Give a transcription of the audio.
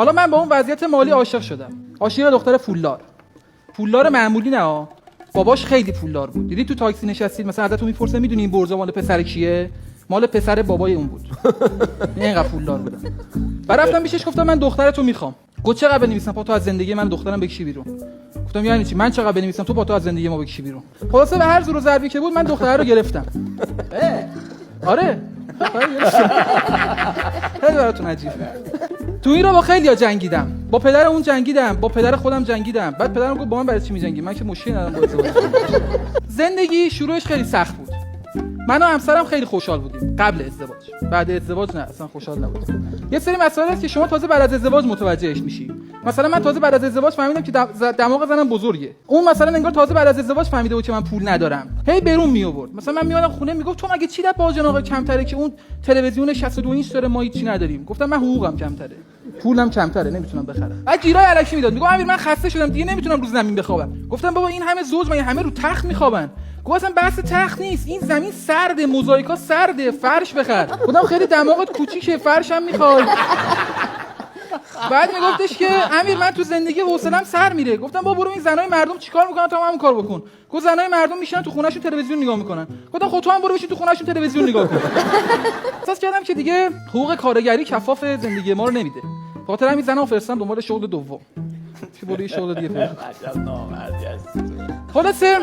حالا من با اون وضعیت مالی عاشق شدم. عاشق دختر پولدار معمولی نه، باباش خیلی پولدار بود. دیدی تو تاکسی نشستید مثلا ازتون میپرسه میدونی این برجا مال پسر کیه؟ مال پسر بابای اون بود. اینقدر پولدار بودن. بعد رفتم پیشش گفتم من دخترتو میخوام. گفت چقدر بنویسم تو از زندگی من دخترم بکشی بیرون؟ گفتم یعنی چی؟ من چقدر بنویسم تو از زندگی ما بکشی بیرون؟ خلاصه به هر زور و ضربی که بود من دختره رو گرفتم. آره. خیلی براتون عجیبه. تو این رو با خیلیا جنگیدم. با پدر اون جنگیدم، با پدر خودم جنگیدم. بعد پدرم گفت با من برای چی می‌جنگی؟ من که مشکلی ندارم با ازدواج. زندگی شروعش خیلی سخت بود. من و همسرم خیلی خوشحال بودیم قبل ازدواج. بعد ازدواج نه، اصلا خوشحال نبودیم. یه سری مسائل هست که شما تازه بعد از ازدواج متوجهش میشی. مثلا من تازه بعد از ازدواج فهمیدم که دماغ زنم بزرگه. اون مثلا انگار تازه بعد از ازدواج فهمیده بود که من پول ندارم. هی برون می آورد. مثلا من میادم خونه میگفت تو مگه چی با جان آقا کمتره که اون تلویزیون 62 اینچ داره ما هیچ نداریم. گفتم من حقوقم کمتره. پولم کمتره نمیتونم بخرم. بعد گیرای الکی میداد. میگم امیر من خسته شدم دیگه نمیتونم رو زمین بخوابم. گفتم بابا این همه زوج مگه همه رو تخت میخوابن؟ گفت اصلا بحث تخت نیست، این زمین سرده، موزاییکا سرده، فرش بخر. گفتم خیلی دماغت کوچیکه، فرشم میخوای. بعد میگفتش که امیر من تو زندگی حوصله‌ام سر میره. گفتم بابا برو این زنای مردم چیکار میکنن تو هم همون کار بکن. گفت زنای مردم میشینن تو خونه‌شون تلویزیون نگاه میکنن. گفتم خب تو هم برو بشین تو خونه‌شون تلویزیون نگاه کن. احساس کردم که دیگه حقوق کارگری کفاف زندگی ما رو نمیده. خاطر همین زنام فرستادم دنبال شغل دوم. که برو یه شغل دیگه پیدا کن. خلاصه